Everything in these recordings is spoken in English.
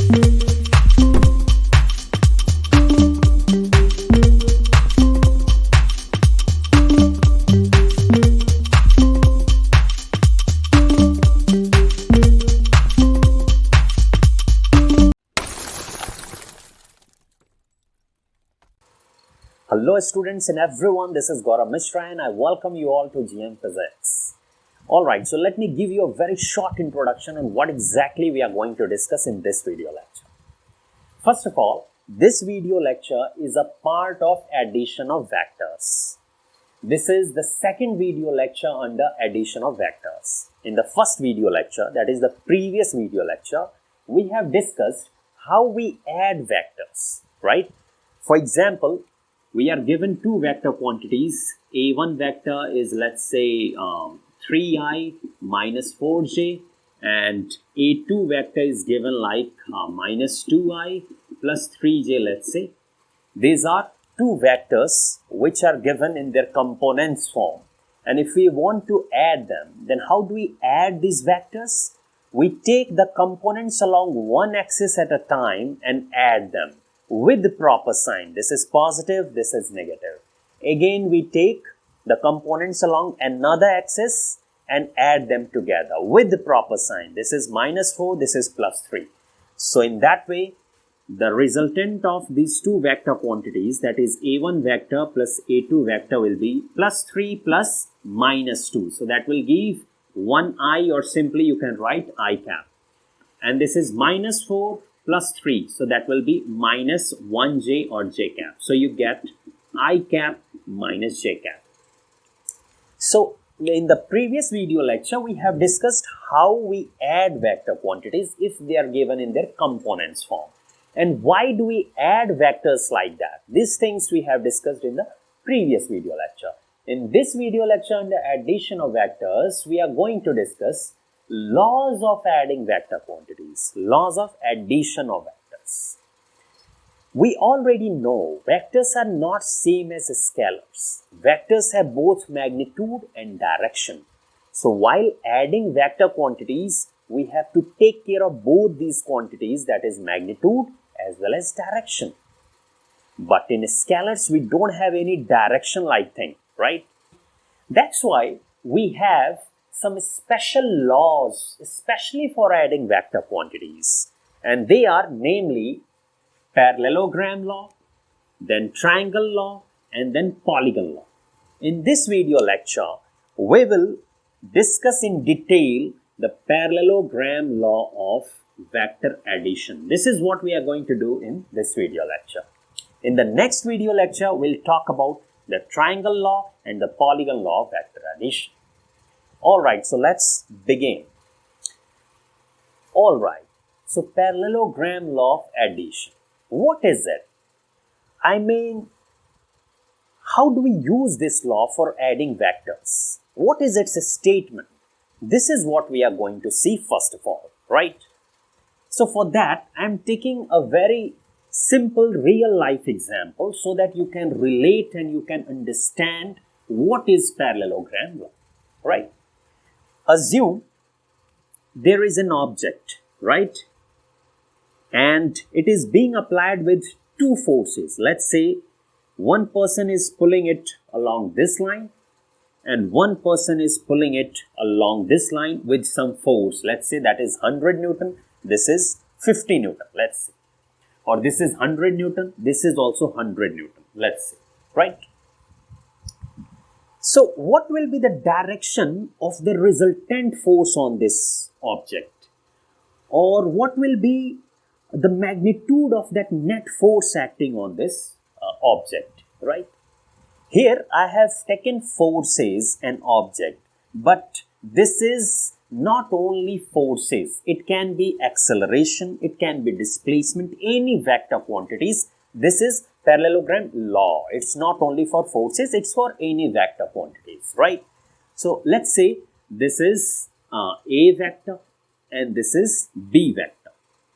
Hello students and everyone, this is Gaurav Mishra and I welcome you all to GM Physics. Alright, so let me give you a very short introduction on what exactly we are going to discuss in this video lecture. First of all, this video lecture is a part of addition of vectors. This is the second video lecture under addition of vectors. In the first video lecture, that is the previous video lecture, we have discussed how we add vectors, right? For example, we are given two vector quantities. A1 vector is, let's say, 3i minus 4j, and A2 vector is given like minus 2i plus 3j, let's say. These are two vectors which are given in their components form. And if we want to add them, then how do we add these vectors? We take the components along one axis at a time and add them with the proper sign. This is positive, this is negative. Again, we take the components along another axis and add them together with the proper sign. This is minus 4, this is plus 3. So in that way, the resultant of these two vector quantities, that is A1 vector plus A2 vector, will be plus 3 plus minus 2. So that will give 1i, or simply you can write I cap. And this is minus 4 plus 3, so that will be minus 1j or j cap. So you get I cap minus j cap. So in the previous video lecture, we have discussed how we add vector quantities if they are given in their components form. And why do we add vectors like that? These things we have discussed in the previous video lecture. In this video lecture on the addition of vectors, we are going to discuss laws of adding vector quantities, laws of addition of vectors. We already know vectors are not same as scalars. Vectors have both magnitude and direction. So while adding vector quantities, we have to take care of both these quantities, that is magnitude as well as direction. But in scalars, we don't have any direction like thing, right? That's why we have some special laws, especially for adding vector quantities. And they are namely parallelogram law, then triangle law, and then polygon law. In this video lecture, we will discuss in detail the parallelogram law of vector addition. This is what we are going to do in this video lecture. In the next video lecture, we'll talk about the triangle law and the polygon law of vector addition. Alright, so let's begin. Alright, so parallelogram law of addition. What is it? I mean, how do we use this law for adding vectors? What is its statement? This is what we are going to see first of all, right? So for that, I am taking a very simple real life example so that you can relate and you can understand what is parallelogram law, right? Assume there is an object, right? And it is being applied with two forces. Let's say one person is pulling it along this line and one person is pulling it along this line with some force. Let's say that is 100 Newton, this is 50 Newton, let's say. Or this is 100 Newton, this is also 100 Newton, let's say, right? So what will be the direction of the resultant force on this object? Or what will be the magnitude of that net force acting on this object, right? Here I have taken forces and object, but this is not only forces. It can be acceleration, it can be displacement, any vector quantities. This is parallelogram law. It's not only for forces, it's for any vector quantities, right? So let's say this is A vector and this is B vector,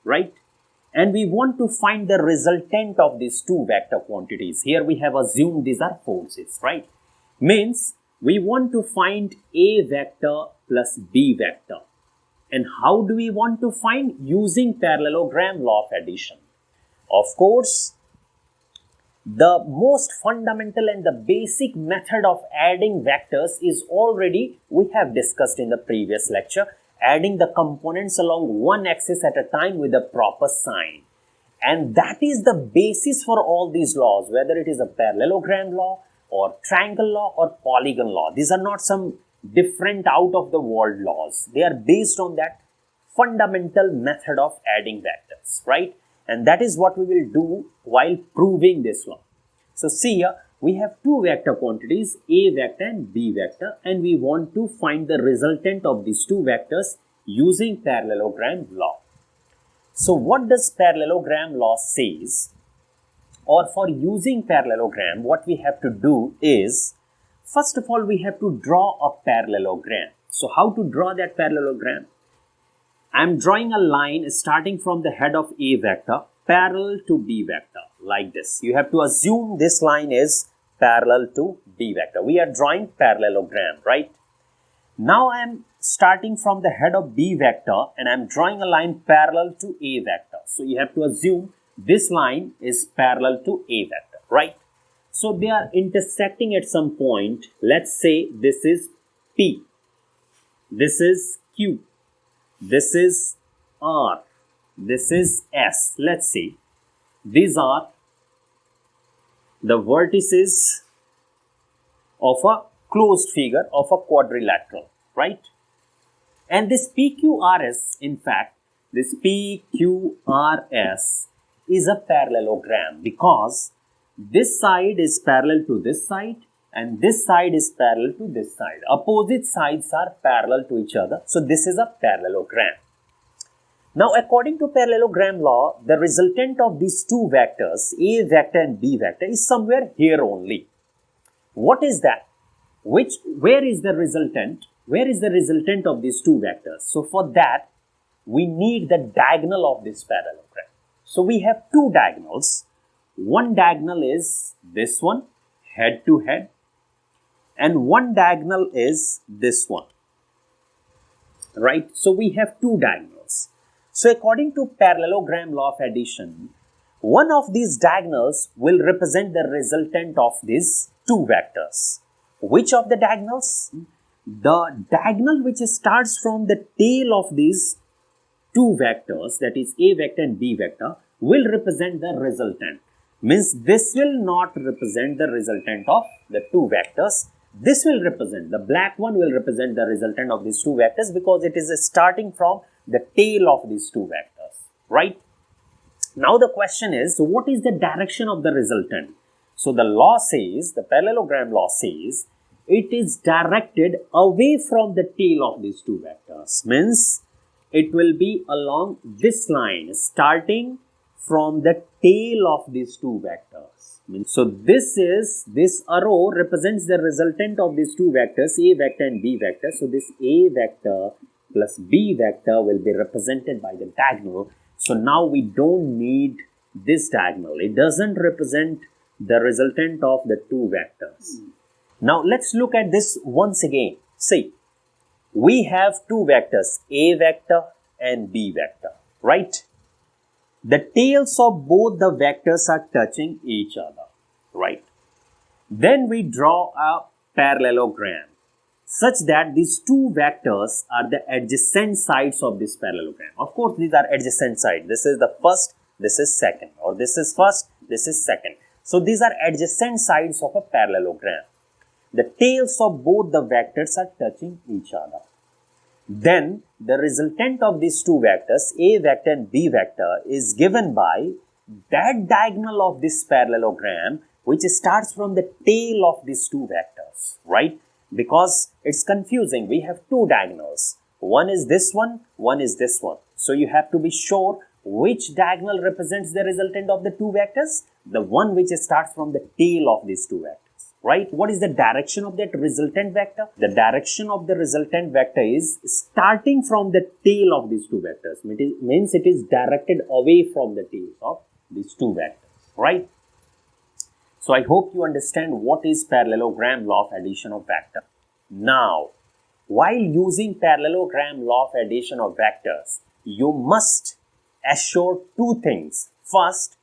right? And we want to find the resultant of these two vector quantities. Here we have assumed these are forces, right? Means we want to find A vector plus B vector And how do we want to find? Using parallelogram law of addition. Of course, the most fundamental and the basic method of adding vectors is already we have discussed in the previous lecture, adding the components along one axis at a time with a proper sign. And that is the basis for all these laws, whether it is a parallelogram law or triangle law or polygon law. These are not some different out of the world laws. They are based on that fundamental method of adding vectors, right? And that is what we will do while proving this law. So see here, we have two vector quantities, A vector and B vector, and we want to find the resultant of these two vectors using parallelogram law. So what does parallelogram law says? Or for using parallelogram, what we have to do is, first of all, we have to draw a parallelogram. So how to draw that parallelogram? I am drawing a line starting from the head of A vector parallel to B vector like this. You have to assume this line is parallel to B vector. We are drawing parallelogram, right? Now I am starting from the head of B vector and I am drawing a line parallel to A vector. So you have to assume this line is parallel to A vector, right? So they are intersecting at some point. Let's say this is P, this is Q, this is R, this is S. Let's see. These are the vertices of a closed figure of a quadrilateral, right? And this PQRS, in fact, this PQRS is a parallelogram because this side is parallel to this side and this side is parallel to this side. Opposite sides are parallel to each other. So this is a parallelogram. Now, according to parallelogram law, the resultant of these two vectors, A vector and B vector, is somewhere here only. What is that? Where is the resultant? Where is the resultant of these two vectors? So for that, we need the diagonal of this parallelogram. So we have two diagonals. One diagonal is this one, head to head, and one diagonal is this one, right? So we have two diagonals. So according to parallelogram law of addition, one of these diagonals will represent the resultant of these two vectors. Which of the diagonals? The diagonal which starts from the tail of these two vectors, that is A vector and B vector, will represent the resultant. Means this will not represent the resultant of the two vectors. This will represent, the black one will represent the resultant of these two vectors because it is starting from the tail of these two vectors, right? Now the question is, so what is the direction of the resultant? So the law says, the parallelogram law says, it is directed away from the tail of these two vectors. Means it will be along this line, starting from the tail of these two vectors. So this arrow represents the resultant of these two vectors, A vector and B vector. So this A vector plus B vector will be represented by the diagonal. So now we don't need this diagonal. It doesn't represent the resultant of the two vectors. Now let's look at this once again. See, we have two vectors, A vector and B vector, right? The tails of both the vectors are touching each other, right? Then we draw a parallelogram such that these two vectors are the adjacent sides of this parallelogram. Of course, these are adjacent sides. This is the first, this is second, or this is first, this is second. So these are adjacent sides of a parallelogram. The tails of both the vectors are touching each other. Then the resultant of these two vectors, A vector and B vector, is given by that diagonal of this parallelogram which starts from the tail of these two vectors, right? Because it's confusing. We have two diagonals. One is this one is this one. So you have to be sure which diagonal represents the resultant of the two vectors. The one which starts from the tail of these two vectors. Right? What is the direction of that resultant vector? The direction of the resultant vector is starting from the tail of these two vectors. It means it is directed away from the tails of these two vectors. Right? So I hope you understand what is parallelogram law of addition of vector. Now, while using parallelogram law of addition of vectors, you must assure two things. First,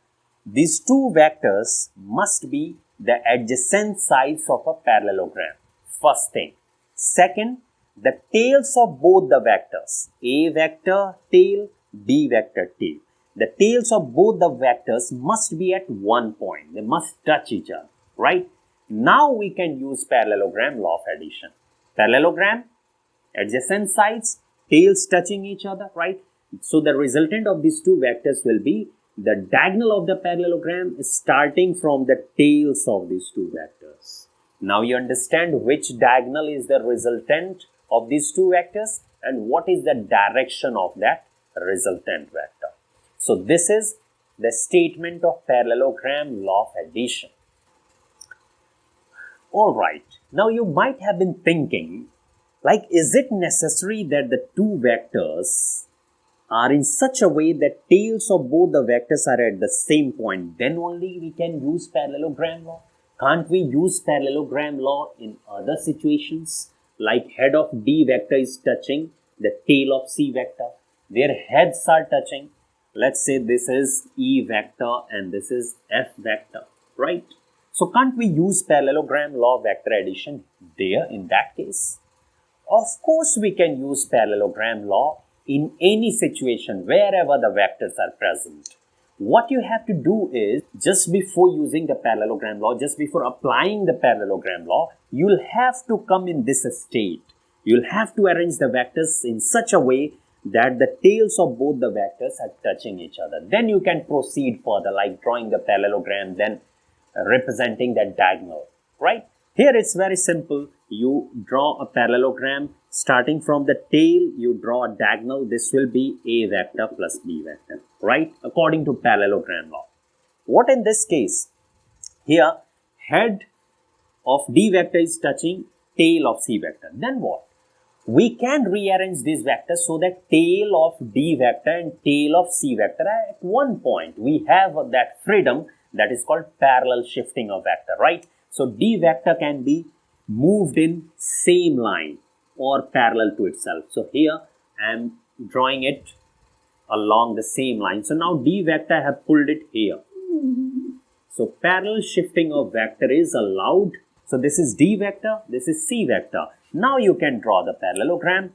these two vectors must be the adjacent sides of a parallelogram. First thing. Second, the tails of both the vectors, A vector tail, B vector tail. The tails of both the vectors must be at one point. They must touch each other, right? Now we can use parallelogram law of addition. Parallelogram, adjacent sides, tails touching each other, right? So the resultant of these two vectors will be the diagonal of the parallelogram is starting from the tails of these two vectors. Now you understand which diagonal is the resultant of these two vectors and what is the direction of that resultant vector. So this is the statement of parallelogram law of addition. Alright, now you might have been thinking, like, is it necessary that the two vectors are in such a way that tails of both the vectors are at the same point? Then only we can use parallelogram law. Can't we use parallelogram law in other situations? Like head of D vector is touching the tail of C vector. Their heads are touching. Let's say this is E vector and this is F vector, right? So can't we use parallelogram law of vector addition there in that case? Of course we can use parallelogram law in any situation wherever the vectors are present. What you have to do is, just before using the parallelogram law, just before applying the parallelogram law, you'll have to come in this state. You'll have to arrange the vectors in such a way that the tails of both the vectors are touching each other. Then you can proceed further, like drawing the parallelogram, then representing that diagonal, right? Here it's very simple. You draw a parallelogram. Starting from the tail, you draw a diagonal. This will be A vector plus B vector, right? According to parallelogram law. What in this case? Here, head of D vector is touching tail of C vector. Then what? We can rearrange these vectors so that tail of D vector and tail of C vector are at one point. We have that freedom that is called parallel shifting of vector, right? So D vector can be moved in same line or parallel to itself. So here I am drawing it along the same line. So now D vector I have pulled it here. So parallel shifting of vector is allowed. So this is D vector, this is C vector. Now you can draw the parallelogram.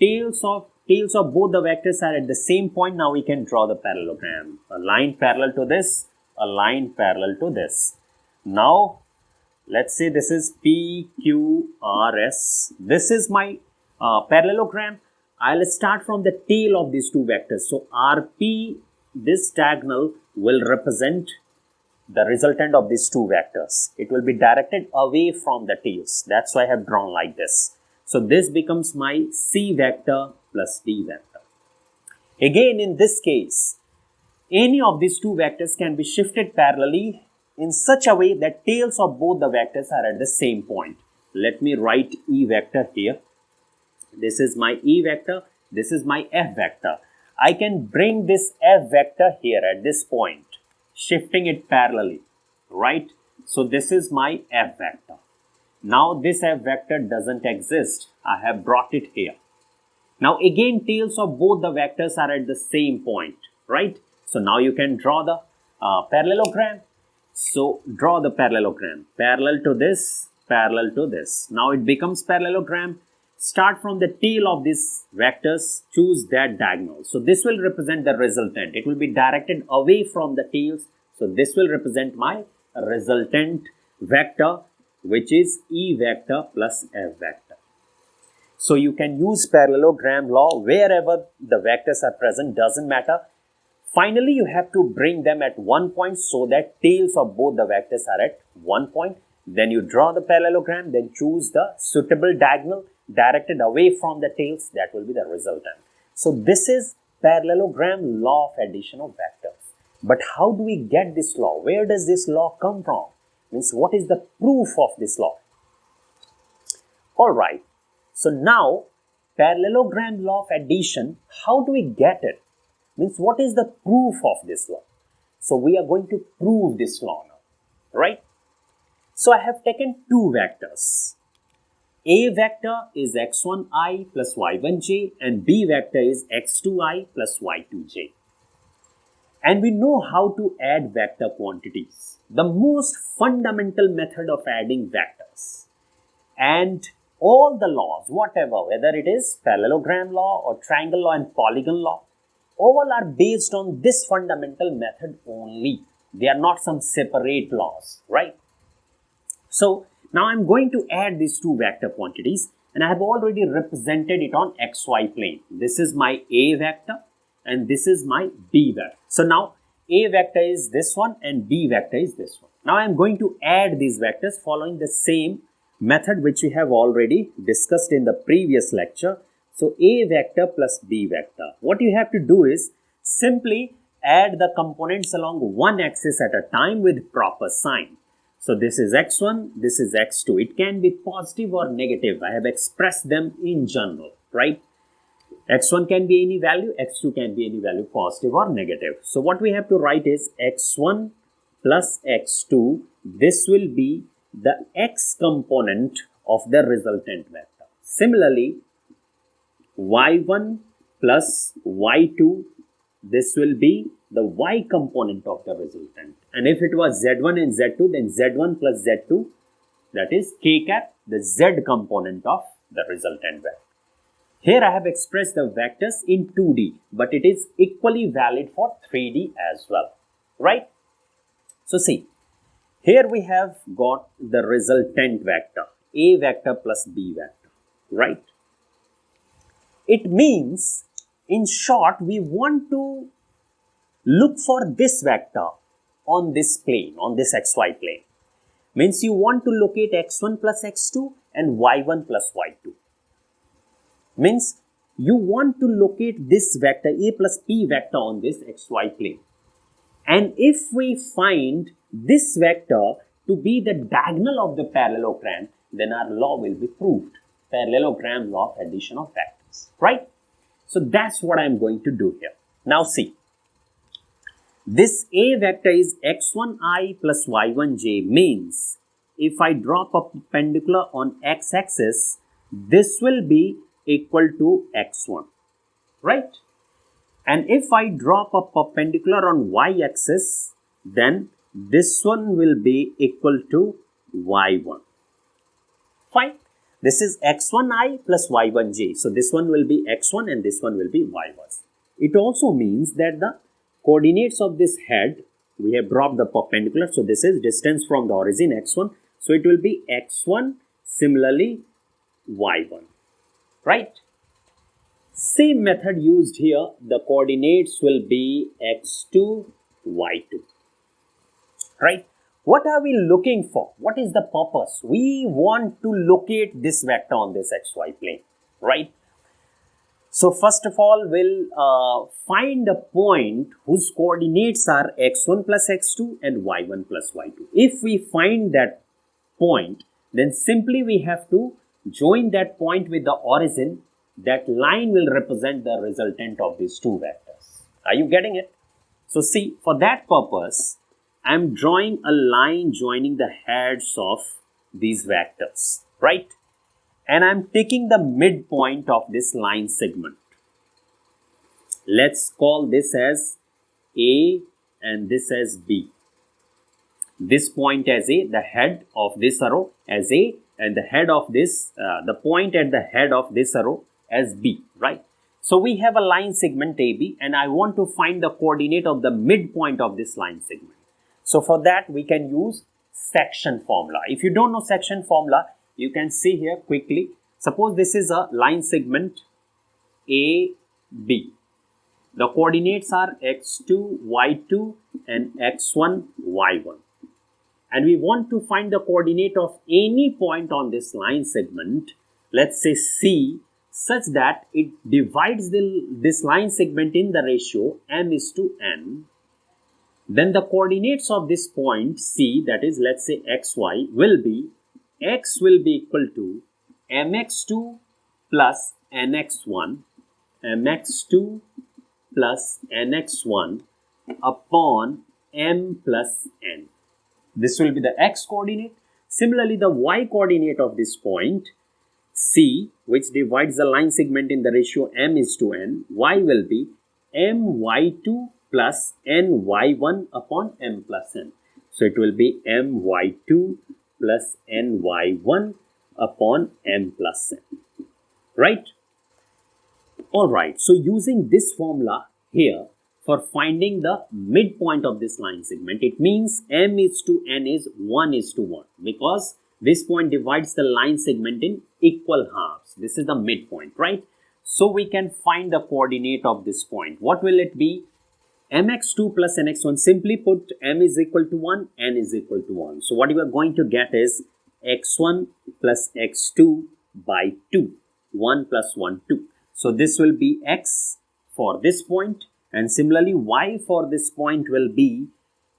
Tails of both the vectors are at the same point. Now we can draw the parallelogram. A line parallel to this, a line parallel to this. Now let's say this is PQRS. This is my parallelogram. I'll start from the tail of these two vectors. So RP, this diagonal will represent the resultant of these two vectors. It will be directed away from the tails. That's why I have drawn like this. So this becomes my C vector plus D vector. Again, in this case, any of these two vectors can be shifted parallelly in such a way that tails of both the vectors are at the same point. Let me write E vector here. This is my E vector. This is my F vector. I can bring this F vector here at this point, shifting it parallelly, right? So this is my F vector. Now this F vector doesn't exist. I have brought it here. Now again, tails of both the vectors are at the same point, right? So now you can draw the parallelogram. So draw the parallelogram, parallel to this, parallel to this. Now it becomes parallelogram. Start from the tail of these vectors, choose that diagonal. So this will represent the resultant. It will be directed away from the tails. So this will represent my resultant vector, which is E vector plus F vector. So you can use parallelogram law wherever the vectors are present, doesn't matter. Finally, you have to bring them at one point so that tails of both the vectors are at one point. Then you draw the parallelogram, then choose the suitable diagonal directed away from the tails. That will be the resultant. So this is parallelogram law of addition of vectors. But how do we get this law? Where does this law come from? Means what is the proof of this law? Alright, so now parallelogram law of addition, how do we get it? Means what is the proof of this law? So we are going to prove this law now, right? So I have taken two vectors. A vector is x1i plus y1j and B vector is x2i plus y2j. And we know how to add vector quantities, the most fundamental method of adding vectors. And all the laws, whatever, whether it is parallelogram law or triangle law and polygon law, all are based on this fundamental method only. They are not some separate laws, right? So now I'm going to add these two vector quantities, and I have already represented it on xy plane. This is my A vector and this is my B vector. So now A vector is this one and B vector is this one. Now I'm going to add these vectors following the same method which we have already discussed in the previous lecture. So A vector plus B vector. What you have to do is simply add the components along one axis at a time with proper sign. So this is x1, this is x2. It can be positive or negative. I have expressed them in general, right? x1 can be any value, x2 can be any value, positive or negative. So what we have to write is x1 plus x2. This will be the x component of the resultant vector. Similarly, y1 plus y2, this will be the y component of the resultant. And if it was z1 and z2, then z1 plus z2, that is k cap, the z component of the resultant vector. Here I have expressed the vectors in 2D, but it is equally valid for 3D as well, right? So see, here we have got the resultant vector, A vector plus B vector, right? It means, in short, we want to look for this vector on this plane, on this xy plane. Means you want to locate x1 plus x2 and y1 plus y2. Means you want to locate this vector A plus B vector on this xy plane. And if we find this vector to be the diagonal of the parallelogram, then our law will be proved. Parallelogram law of addition of vectors, right? So that's what I'm going to do here. Now see, this A vector is x1i plus y1j, means if I drop a perpendicular on x-axis, this will be equal to x1, right? And if I drop a perpendicular on y-axis, then this one will be equal to y1. Fine. This is x1i plus y1j. So this one will be x1 and this one will be y1. It also means that the coordinates of this head, we have dropped the perpendicular. So this is distance from the origin x1. So it will be x1, similarly y1, right? Same method used here. The coordinates will be x2, y2, right? What are we looking for? What is the purpose? We want to locate this vector on this xy plane, right? So first of all, we'll find a point whose coordinates are x1 plus x2 and y1 plus y2. If we find that point, then simply we have to join that point with the origin. That line will represent the resultant of these two vectors. Are you getting it? So see, for that purpose, I am drawing a line joining the heads of these vectors, right? And I am taking the midpoint of this line segment. Let's call this as A and this as B. This point as A, the head of this arrow as A, and the head of this, the point at the head of this arrow as B, right? So we have a line segment AB and I want to find the coordinate of the midpoint of this line segment. So for that we can use section formula. If you don't know section formula, you can see here quickly. Suppose this is a line segment AB. The coordinates are x2, y2 and x1, y1. And we want to find the coordinate of any point on this line segment, let's say C, such that it divides this line segment in the ratio m:n. Then the coordinates of this point C, that is let's say xy, will be x will be equal to mx2 plus nx1, mx2 plus nx1 upon m plus n. This will be the x coordinate. Similarly, the y coordinate of this point C, which divides the line segment in the ratio m:n, y will be my2 plus ny1 upon m plus n. So it will be my2 plus ny1 upon m plus n, right? Alright, so using this formula here for finding the midpoint of this line segment, it means m:n is 1:1 because this point divides the line segment in equal halves. This is the midpoint, right? So we can find the coordinate of this point. What will it be? mx2 plus nx1. Simply put, m is equal to 1, n is equal to 1. So what you are going to get is x1 plus x2 by 2. 1 plus 1, 2. So this will be x for this point, and similarly y for this point will be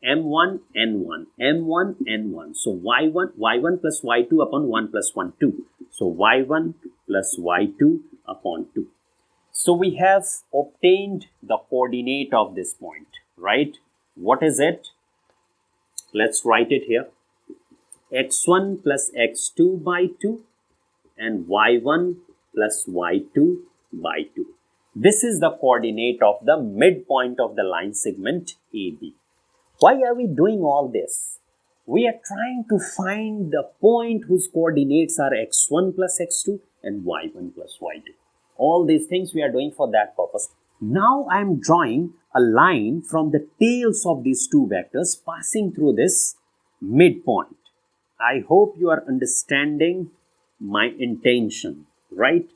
m1, n1, m1, n1. So y1 plus y2 upon 1 plus 1, 2. So y1 plus y2 upon 2. So we have obtained the coordinate of this point, right? What is it? Let's write it here. x1 plus x2 by 2 and y1 plus y2 by 2. This is the coordinate of the midpoint of the line segment AB. Why are we doing all this? We are trying to find the point whose coordinates are x1 plus x2 and y1 plus y2. All these things we are doing for that purpose. Now I am drawing a line from the tails of these two vectors passing through this midpoint. I hope you are understanding my intention, right?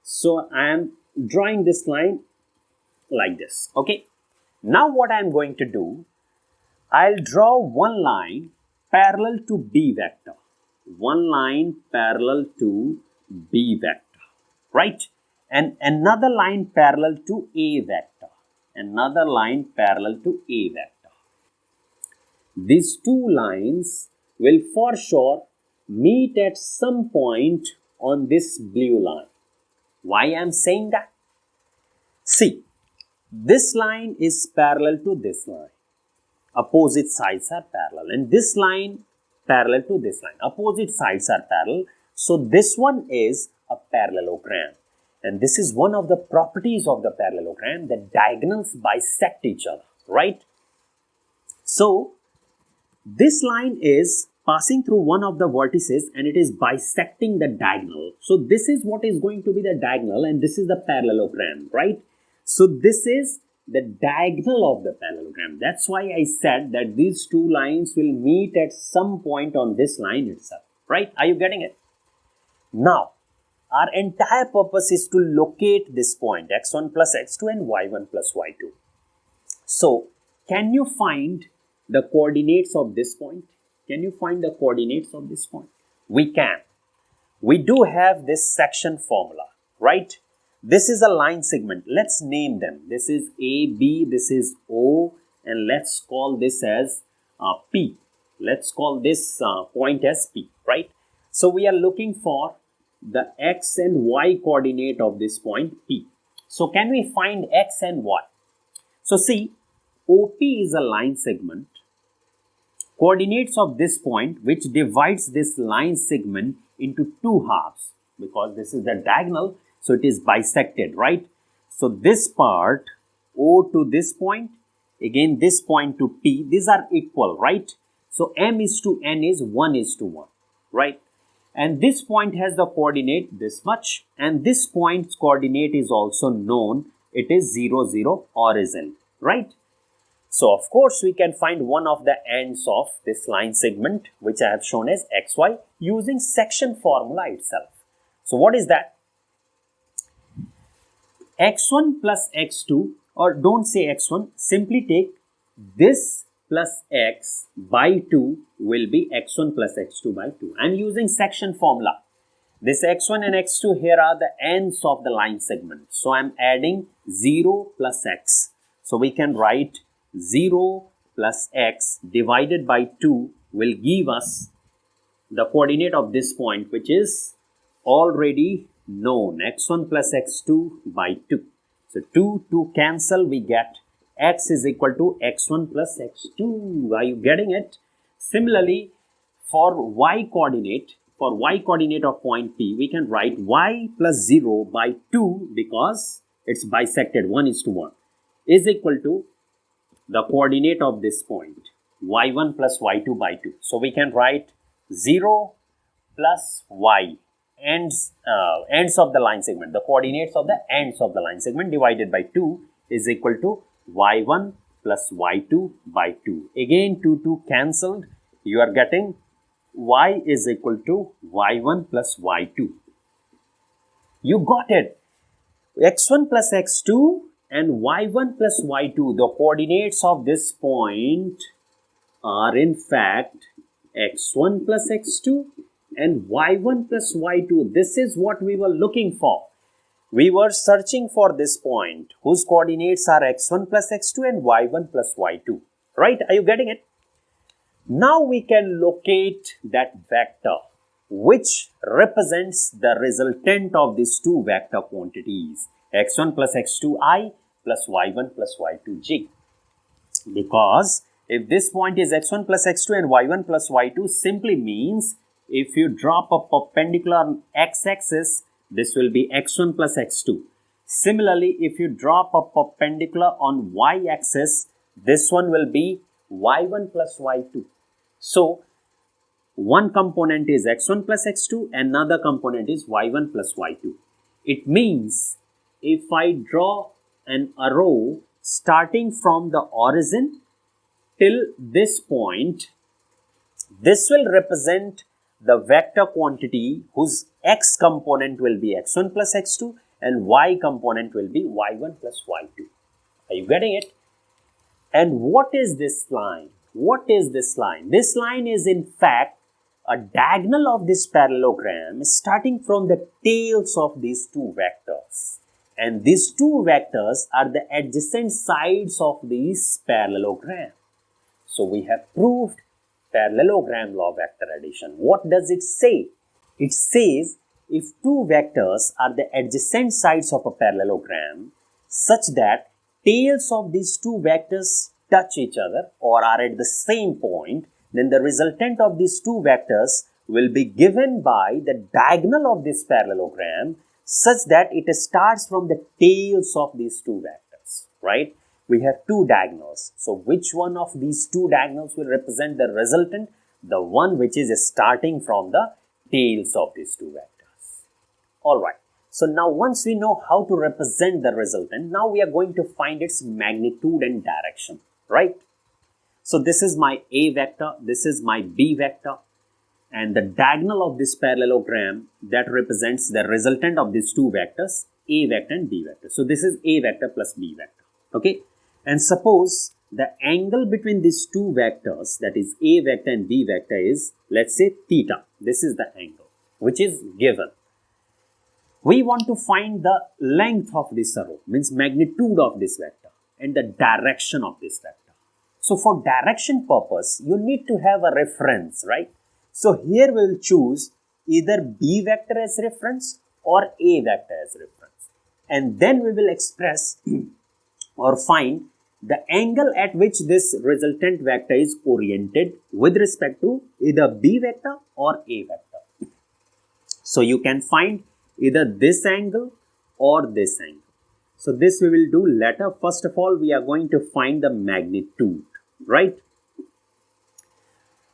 So I am drawing this line like this, okay? Now what I am going to do, I'll draw one line parallel to B vector. One line parallel to B vector, right? And another line parallel to A vector. Another line parallel to A vector. These two lines will for sure meet at some point on this blue line. Why I am saying that? See, this line is parallel to this line. Opposite sides are parallel, and this line parallel to this line. Opposite sides are parallel. So this one is a parallelogram. And this is one of the properties of the parallelogram, that diagonals bisect each other, right? So this line is passing through one of the vertices and it is bisecting the diagonal. So this is what is going to be the diagonal, and this is the parallelogram, right? So this is the diagonal of the parallelogram. That's why I said that these two lines will meet at some point on this line itself, right? Are you getting it? Now, our entire purpose is to locate this point, x1 plus x2 and y1 plus y2. So, can you find the coordinates of this point? Can you find the coordinates of this point? We can. We do have this section formula, right? This is a line segment. Let's name them. This is A, B, this is O, and let's call this as P. Let's call this point as P, right? So, we are looking for the x and y coordinate of this point P. So can we find x and y? So see, OP is a line segment. Coordinates of this point, which divides this line segment into two halves, because this is the diagonal, so it is bisected, right? So this part O to this point, again this point to P, these are equal, right? So m:n is 1:1, right? And this point has the coordinate this much, and this point's coordinate is also known. It is 0, 0 origin, right? So of course we can find one of the ends of this line segment, which I have shown as xy, using section formula itself. So what is that? x1 plus x2, or don't say x1, simply take this plus x by 2 will be x1 plus x2 by 2. I am using section formula. This x1 and x2 here are the ends of the line segment. So I am adding 0 plus x. So we can write 0 plus x divided by 2 will give us the coordinate of this point, which is already known, x1 plus x2 by 2. So 2 cancel, we get x is equal to x1 plus x2. Are you getting it? Similarly, for y coordinate, for y coordinate of point P, we can write y plus 0 by 2 because it's bisected 1:1 is equal to the coordinate of this point y1 plus y2 by 2. So we can write 0 plus y ends of the line segment, the coordinates of the ends of the line segment divided by 2 is equal to y1 plus y2 by 2. Again 2 cancelled, you are getting y is equal to y1 plus y2. You got it. x1 plus x2 and y1 plus y2, the coordinates of this point are in fact x1 plus x2 and y1 plus y2. This is what we were looking for. We were searching for this point whose coordinates are x1 plus x2 and y1 plus y2. Right? Are you getting it? Now we can locate that vector which represents the resultant of these two vector quantities x1 plus x2i plus y1 plus y2j. Because if this point is x1 plus x2 and y1 plus y2, simply means if you drop a perpendicular on x-axis, this will be x1 plus x2. Similarly, if you drop a perpendicular on y-axis, this one will be y1 plus y2. So, one component is x1 plus x2, another component is y1 plus y2. It means if I draw an arrow starting from the origin till this point, this will represent the vector quantity whose x component will be x1 plus x2 and y component will be y1 plus y2. Are you getting it? And what is this line? What is this line? This line is in fact a diagonal of this parallelogram starting from the tails of these two vectors. And these two vectors are the adjacent sides of this parallelogram. So we have proved parallelogram law of vector addition. What does it say? It says if two vectors are the adjacent sides of a parallelogram such that tails of these two vectors touch each other or are at the same point, then the resultant of these two vectors will be given by the diagonal of this parallelogram such that it starts from the tails of these two vectors, right? We have two diagonals. So, which one of these two diagonals will represent the resultant? The one which is starting from the tails of these two vectors. Alright. So, now once we know how to represent the resultant, now we are going to find its magnitude and direction, right? So, this is my A vector, this is my B vector, and the diagonal of this parallelogram that represents the resultant of these two vectors, A vector and B vector. So, this is A vector plus B vector, okay? And suppose the angle between these two vectors, that is A vector and B vector, is, let's say, theta. This is the angle which is given. We want to find the length of this arrow, means magnitude of this vector, and the direction of this vector. So, for direction purpose, you need to have a reference, right? So, here we will choose either B vector as reference or A vector as reference. And then we will express or find the angle at which this resultant vector is oriented with respect to either B vector or A vector. So, you can find either this angle or this angle. So, this we will do later. First of all, we are going to find the magnitude, right?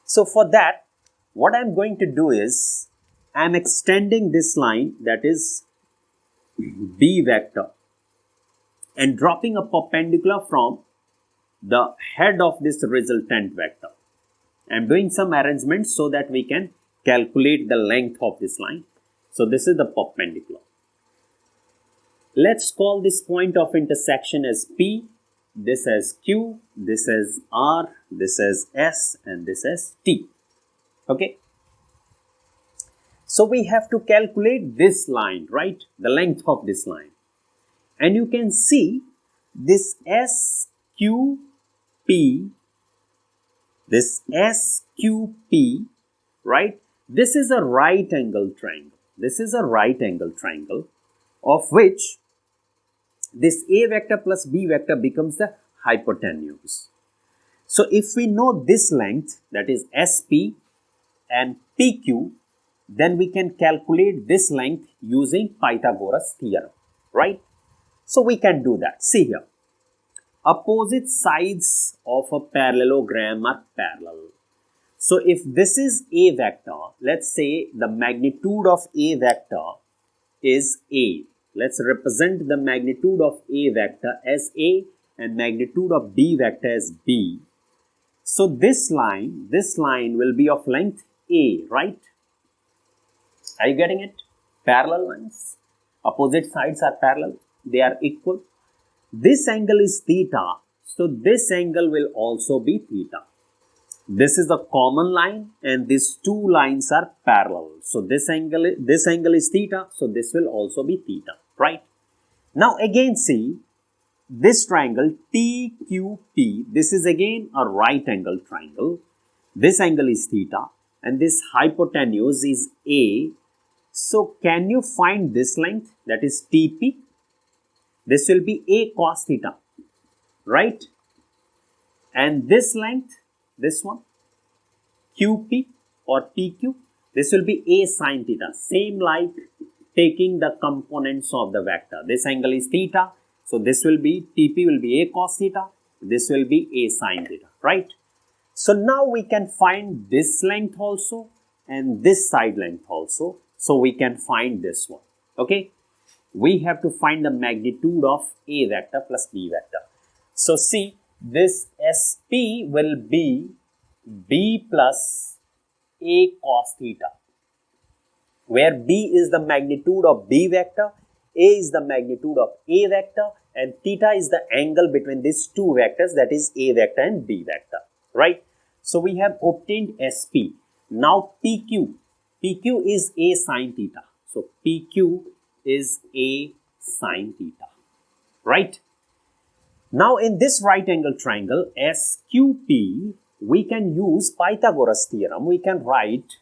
So, for that, what I am going to do is, I am extending this line, that is B vector, and dropping a perpendicular from the head of this resultant vector. I am doing some arrangements so that we can calculate the length of this line. So, this is the perpendicular. Let's call this point of intersection as P, this as Q, this as R, this as S, and this as T. Okay. So, we have to calculate this line, right? The length of this line. And you can see this SQP, right? This is a right angle triangle. This is a right angle triangle of which this A vector plus B vector becomes the hypotenuse. So, if we know this length, that is SP and PQ, then we can calculate this length using Pythagoras theorem, right? So we can do that. See here. Opposite sides of a parallelogram are parallel. So if this is a vector, let's say the magnitude of a vector is a. Let's represent the magnitude of a vector as a and magnitude of b vector as b. So this line will be of length a, right? Are you getting it? Parallel lines. Opposite sides are parallel. They are equal. This angle is theta. So this angle will also be theta. This is the common line and these two lines are parallel. So this angle is theta. So this will also be theta, right? Now again see this triangle TQP. This is again a right angle triangle. This angle is theta and this hypotenuse is A. So can you find this length, that is TP? This will be A cos theta, right? And this length, this one, QP or PQ, this will be A sin theta. Same like taking the components of the vector. This angle is theta. So this will be, TP will be A cos theta. This will be A sin theta, right? So now we can find this length also and this side length also. So we can find this one, okay? We have to find the magnitude of A vector plus B vector. So see, this SP will be B plus A cos theta, where B is the magnitude of B vector, A is the magnitude of A vector, and theta is the angle between these two vectors, that is A vector and B vector, right? So we have obtained SP. Now PQ. PQ is A sin theta. So PQ is A sin theta, right? Now in this right angle triangle SQP, we can use Pythagoras theorem. We can write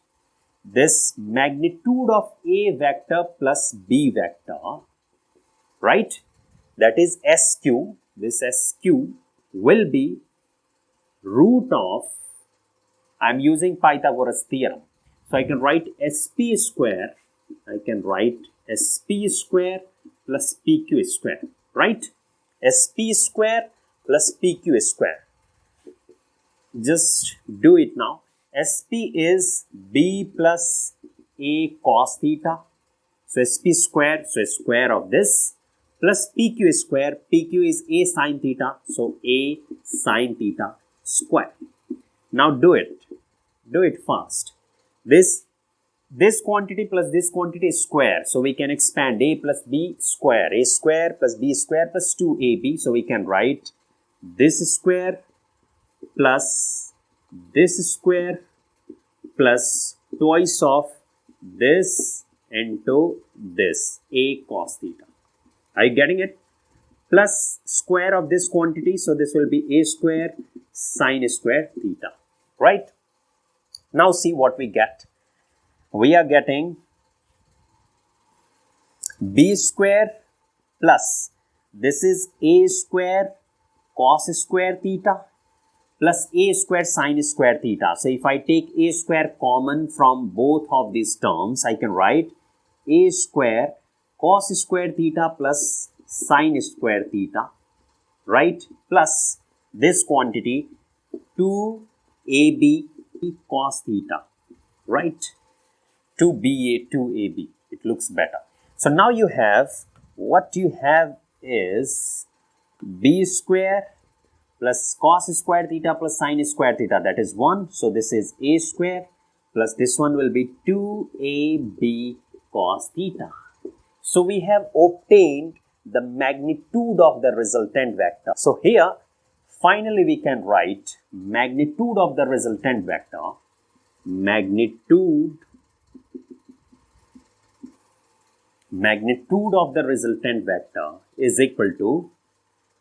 this magnitude of A vector plus B vector, right? That is SQ. This SQ will be root of, I am using Pythagoras theorem. So I can write SP square, I can write SP square plus PQ square, right? SP square plus PQ square. Just do it now. SP is B plus A cos theta. So SP square, so square of this, plus PQ square. PQ is A sin theta. So A sin theta square. Now do it. Do it fast. This quantity plus this quantity is square. So we can expand A plus B square. A square plus B square plus 2AB. So we can write this square plus this square plus twice of this into this, A cos theta. Are you getting it? Plus square of this quantity. So this will be A square sin square theta, right? Now see what we get. We are getting B square plus this is A square cos square theta plus A square sin square theta. So if I take A square common from both of these terms, I can write A square cos square theta plus sin square theta, right? Plus this quantity 2AB cos theta, right? 2BA, 2AB. It looks better. So now you have, what you have is B square plus cos square theta plus sin square theta, that is 1. So this is A square plus this one will be 2AB cos theta. So we have obtained the magnitude of the resultant vector. So here finally we can write magnitude of the resultant vector. Magnitude of the resultant vector is equal to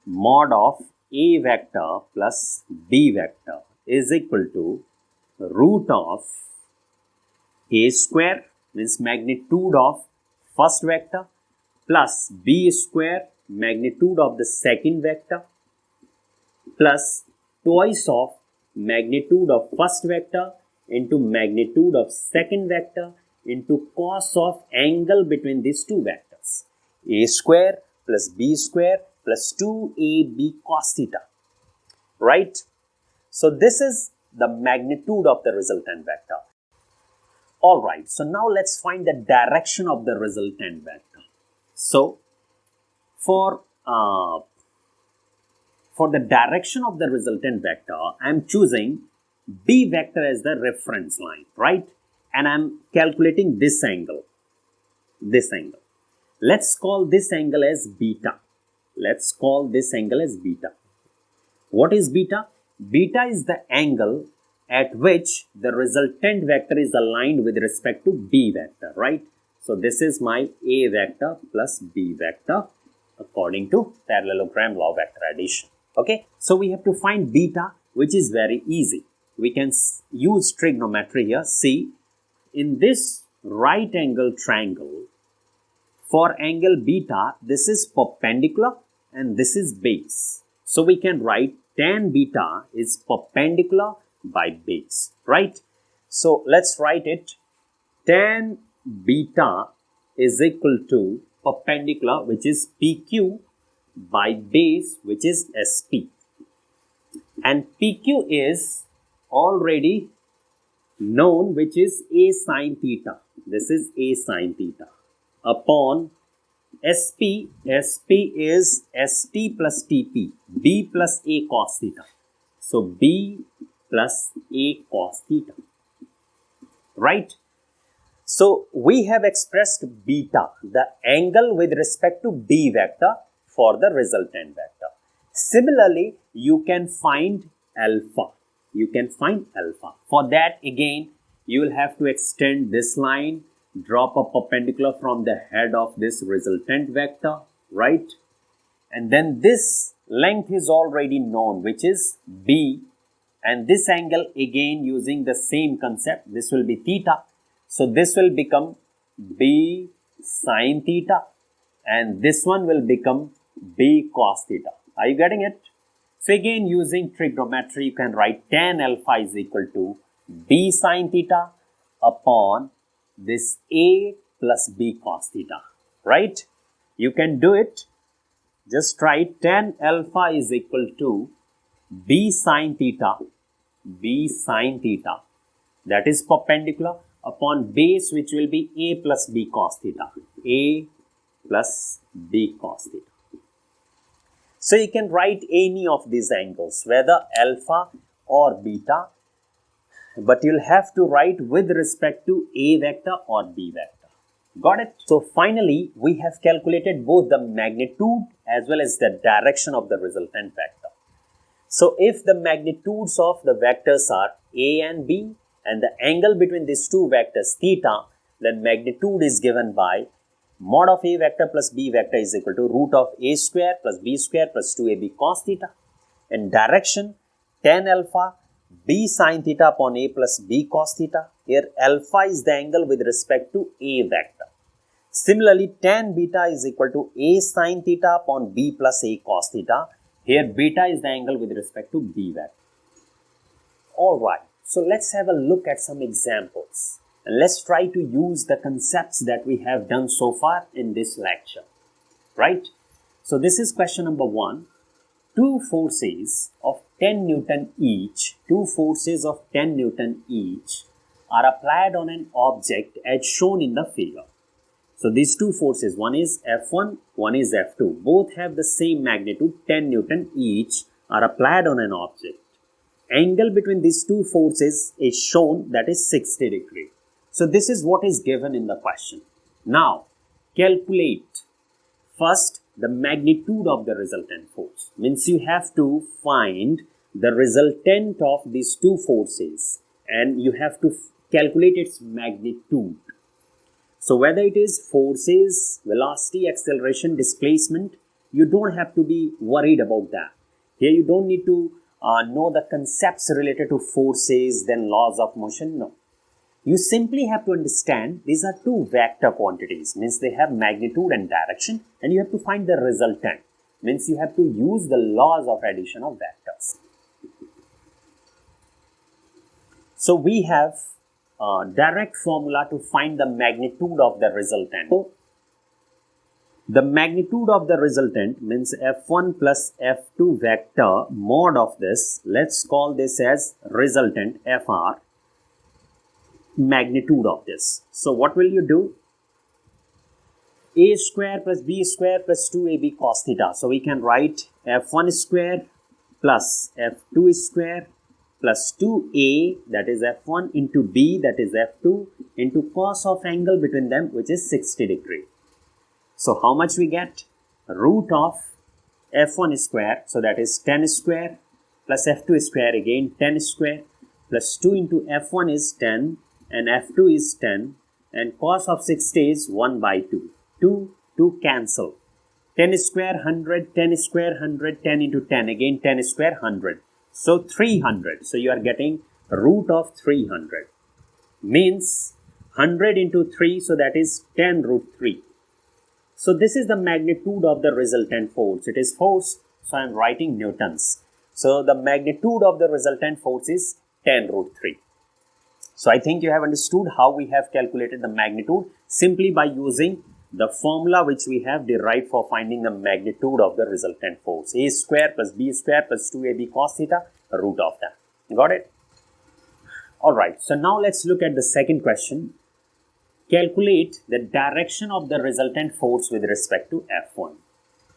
mod of A vector plus B vector is equal to root of A square, means magnitude of first vector, plus B square, magnitude of the second vector, plus twice of magnitude of first vector into magnitude of second vector into cos of angle between these two vectors. A square plus B square plus 2AB cos theta. Right? So this is the magnitude of the resultant vector. Alright, so now let's find the direction of the resultant vector. So for the direction of the resultant vector, I am choosing B vector as the reference line, right? And I am calculating this angle. Let's call this angle as beta. What is beta? Beta is the angle at which the resultant vector is aligned with respect to B vector, right? So this is my A vector plus B vector according to parallelogram law of vector addition. Okay, so we have to find beta, which is very easy. We can use trigonometry here. See, in this right angle triangle, for angle beta, this is perpendicular and this is base. So we can write tan beta is perpendicular by base, right? So let's write it. Tan beta is equal to perpendicular, which is PQ, by base, which is SP. And PQ is already known, which is A sin theta. This is A sin theta upon SP. SP is ST plus TP, B plus A cos theta. So B plus A cos theta, right? So we have expressed beta, the angle with respect to B vector, for the resultant vector. Similarly, you can find alpha. For that, again, you will have to extend this line, drop a perpendicular from the head of this resultant vector, right? And then this length is already known, which is B. And this angle, again, using the same concept, this will be theta. So this will become B sin theta. And this one will become B cos theta. Are you getting it? So again, using trigonometry, you can write tan alpha is equal to B sin theta upon this A plus B cos theta, right? You can do it. Just write tan alpha is equal to B sin theta, that is perpendicular, upon base, which will be A plus B cos theta, A plus B cos theta. So you can write any of these angles, whether alpha or beta, but you'll have to write with respect to A vector or B vector. Got it? So finally, we have calculated both the magnitude as well as the direction of the resultant vector. So if the magnitudes of the vectors are A and B and the angle between these two vectors theta, then magnitude is given by mod of A vector plus B vector is equal to root of A square plus B square plus 2AB cos theta. And direction, tan alpha B sin theta upon A plus B cos theta. Here alpha is the angle with respect to A vector. Similarly, tan beta is equal to A sin theta upon B plus A cos theta. Here beta is the angle with respect to B vector. Alright, so let's have a look at some examples. And let's try to use the concepts that we have done so far in this lecture. Right? So this is question number 1. Two forces of 10 Newton each are applied on an object as shown in the figure. So these two forces, one is F1, one is F2. Both have the same magnitude, 10 Newton each, are applied on an object. Angle between these two forces is shown, that is 60 degrees. So this is what is given in the question. Now, calculate first the magnitude of the resultant force. Means you have to find the resultant of these two forces and you have to calculate its magnitude. So whether it is forces, velocity, acceleration, displacement, you don't have to be worried about that. Here you don't need to know the concepts related to forces, then laws of motion. No. You simply have to understand these are two vector quantities, means they have magnitude and direction, and you have to find the resultant, means you have to use the laws of addition of vectors. So we have direct formula to find the magnitude of the resultant. So, the magnitude of the resultant means f1 plus f2 vector mod of this. Let's call this as resultant fr, magnitude of this. So what will you do? A square plus b square plus 2ab cos theta. So we can write f1 square plus f2 square plus 2a, that is f1, into b, that is f2, into cos of angle between them, which is 60 degree. So how much we get? Root of f1 square, so that is 10 square, plus f2 square, again 10 square, plus 2 into f1 is 10 and f2 is 10, and cos of 60 is 1 by 2. 2 cancel. 10 square 100, 10 square 100, 10 into 10, again 10 square 100. So 300. So you are getting root of 300. Means 100 into 3, so that is 10 root 3. So this is the magnitude of the resultant force. It is force, so I am writing newtons. So the magnitude of the resultant force is 10 root 3. So I think you have understood how we have calculated the magnitude simply by using the formula which we have derived for finding the magnitude of the resultant force. A square plus b square plus 2ab cos theta, root of that. Got it? Alright, so now let's look at the second question. Calculate the direction of the resultant force with respect to F1.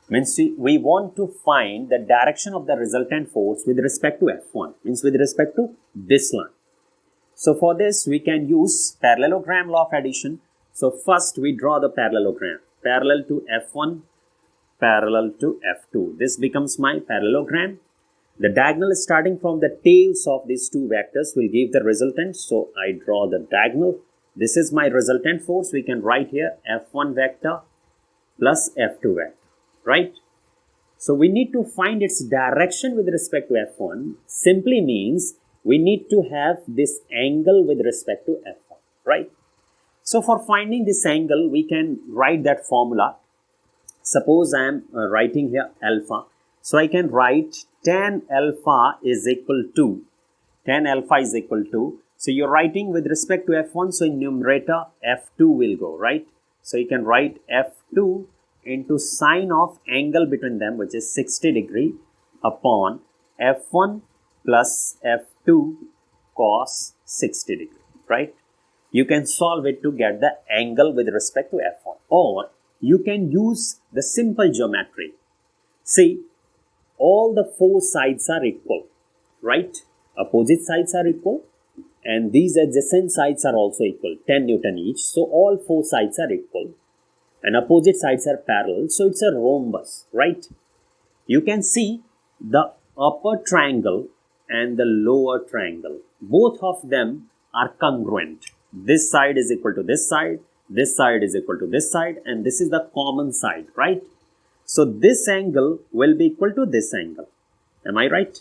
Means we want to find the direction of the resultant force with respect to F1. Means with respect to this line. So for this we can use parallelogram law of addition. So first we draw the parallelogram. Parallel to F1, parallel to F2. This becomes my parallelogram. The diagonal starting from the tails of these two vectors will give the resultant. So I draw the diagonal. This is my resultant force. We can write here F1 vector plus F2 vector, right? So we need to find its direction with respect to F1. Simply means we need to have this angle with respect to F1, right? So for finding this angle, we can write that formula. Suppose I am writing here alpha. So I can write tan alpha is equal to, so you're writing with respect to F1, so in numerator F2 will go, right? So you can write F2 into sine of angle between them, which is 60 degree, upon F1 plus F2 cos 60 degree, right? You can solve it to get the angle with respect to F1. Or you can use the simple geometry. See, all the four sides are equal, right? Opposite sides are equal. And these adjacent sides are also equal, 10 Newton each. So all four sides are equal and opposite sides are parallel. So it's a rhombus, right? You can see the upper triangle and the lower triangle. Both of them are congruent. This side is equal to this side is equal to this side, and this is the common side, right? So this angle will be equal to this angle. Am I right?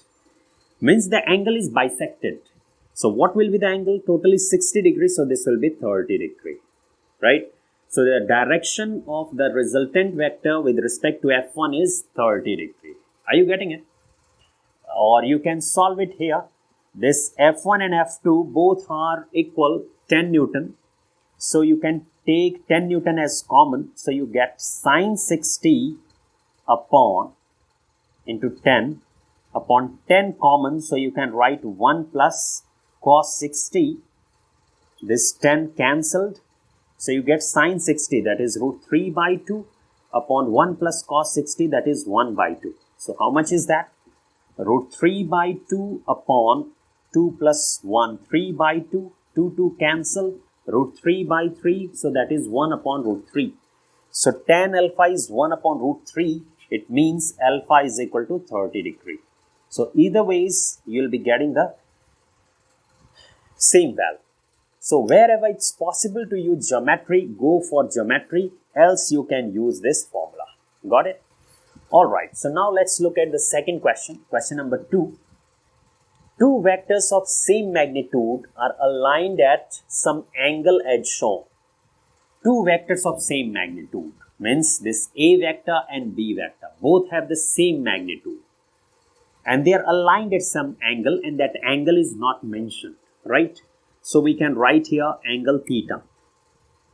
Means the angle is bisected. So what will be the angle? Totally 60 degrees. So this will be 30 degree, right? So the direction of the resultant vector with respect to F1 is 30 degree. Are you getting it? Or you can solve it here. This F1 and F2 both are equal 10 Newton. So you can take 10 Newton as common. So you get sine 60 upon into 10 upon 10 common. So you can write 1 plus cos 60, this 10 cancelled, so you get sine 60, that is root 3 by 2 upon 1 plus cos 60, that is 1 by 2. So how much is that? Root 3 by 2 upon 2 plus 1, 3 by 2, 2 cancel, root 3 by 3, so that is 1 upon root 3. So tan alpha is 1 upon root 3, it means alpha is equal to 30 degree. So either ways, you will be getting the same value. So wherever it's possible to use geometry, go for geometry, else you can use this formula. Got it? Alright, so now let's look at the second question. Question number 2. Two vectors of same magnitude are aligned at some angle as shown. Two vectors of same magnitude means this A vector and B vector both have the same magnitude. And they are aligned at some angle, and that angle is not mentioned. Right? So we can write here angle theta.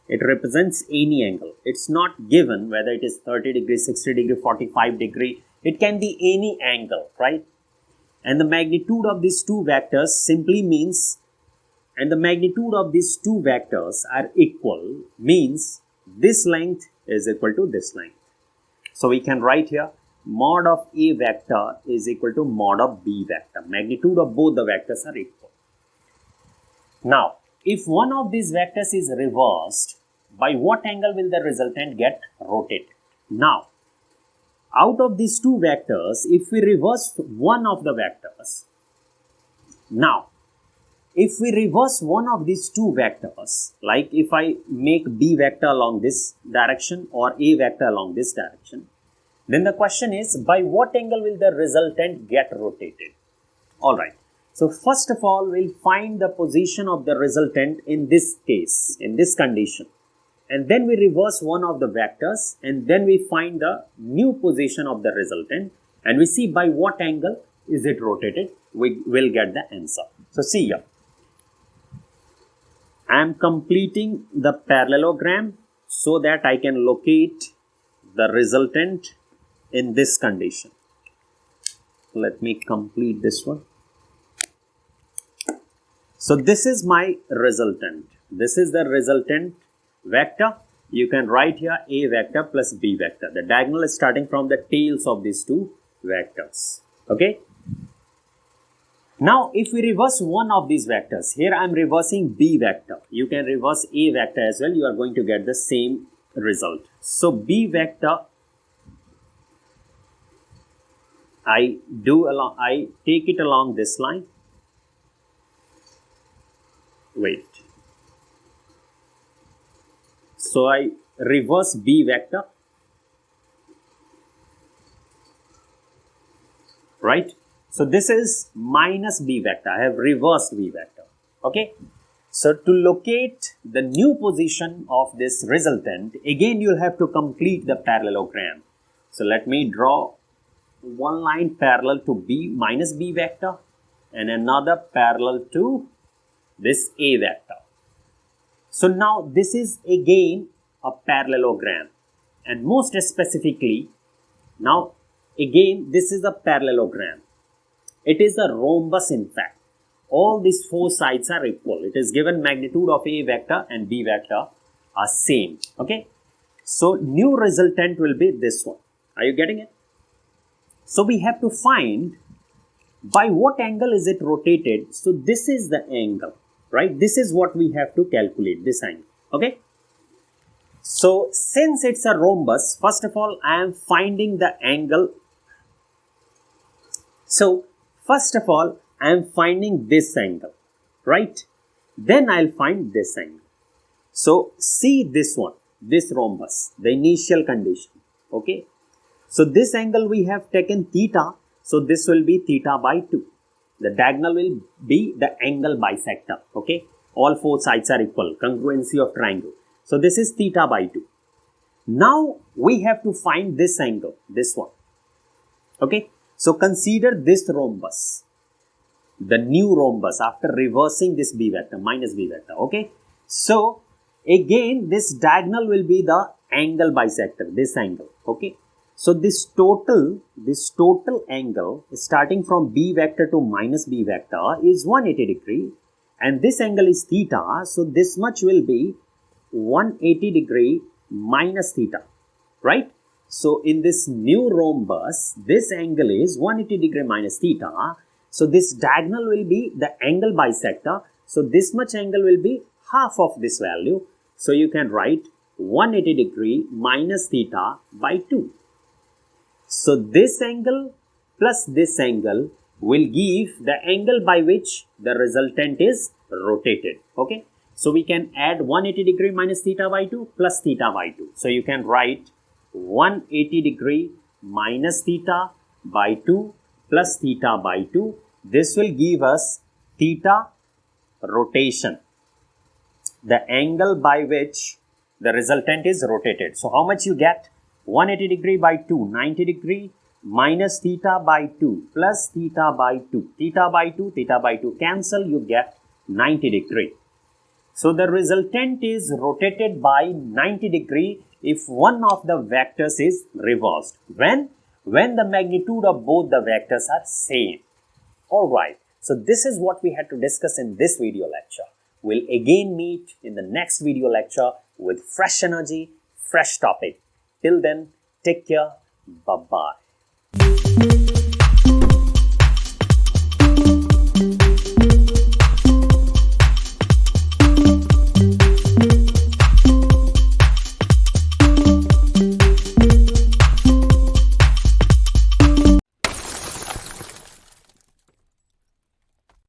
It represents any angle. It's not given whether it is 30 degree, 60 degree, 45 degree. It can be any angle, right? And the magnitude of these two vectors simply means, and the magnitude of these two vectors are equal, means this length is equal to this length. So we can write here mod of A vector is equal to mod of B vector. Magnitude of both the vectors are equal. Now, if one of these vectors is reversed, by what angle will the resultant get rotated? Now, out of these two vectors, if we reverse one of the vectors, if we reverse one of these two vectors, like if I make B vector along this direction or A vector along this direction, then the question is, by what angle will the resultant get rotated? Alright, so first of all, we'll find the position of the resultant in this case, in this condition. And then we reverse one of the vectors, and then we find the new position of the resultant, and we see by what angle is it rotated. We will get the answer. So see here, I am completing the parallelogram so that I can locate the resultant in this condition. Let me complete this one. So this is my resultant. This is the resultant vector. You can write here A vector plus B vector. The diagonal is starting from the tails of these two vectors. Okay. Now, if we reverse one of these vectors, here I am reversing B vector. You can reverse A vector as well. You are going to get the same result. So B vector, I take it along this line. Wait. So I reverse B vector, right? So this is minus B vector. I have reversed B vector. Okay. So to locate the new position of this resultant, again you'll have to complete the parallelogram. So let me draw one line parallel to B minus B vector and another parallel to this A vector. So now this is again a parallelogram, and most specifically, now again this is a parallelogram. It is a rhombus in fact. All these four sides are equal. It is given magnitude of A vector and B vector are same. Okay. So new resultant will be this one. Are you getting it? So we have to find by what angle is it rotated. So this is the angle, right? This is what we have to calculate, this angle. Okay. So since it's a rhombus, first of all, I am finding the angle. So first of all, I am finding this angle, right? Then I'll find this angle. So see this one, this rhombus, the initial condition. Okay. So this angle we have taken theta. So this will be theta by 2. The diagonal will be the angle bisector. Okay. All four sides are equal. Congruency of triangle. So this is theta by 2. Now we have to find this angle, this one. Okay. So consider this rhombus, the new rhombus after reversing this B vector, minus B vector. Okay. So again this diagonal will be the angle bisector, this angle. Okay. So this total angle starting from B vector to minus B vector is 180 degree, and this angle is theta. So this much will be 180 degree minus theta, right? So in this new rhombus, this angle is 180 degree minus theta. So this diagonal will be the angle bisector. So this much angle will be half of this value. So you can write 180 degree minus theta by 2. So this angle plus this angle will give the angle by which the resultant is rotated. Okay. So we can add 180 degree minus theta by 2 plus theta by 2. So you can write 180 degree minus theta by 2 plus theta by 2. This will give us theta rotation, the angle by which the resultant is rotated. So how much you get? 180 degree by 2, 90 degree minus theta by 2 plus theta by 2. Theta by 2 cancel, you get 90 degree. So the resultant is rotated by 90 degree if one of the vectors is reversed. When the magnitude of both the vectors are same. Alright, so this is what we had to discuss in this video lecture. We'll again meet in the next video lecture with fresh energy, fresh topic. Till then, take care. Bye-bye.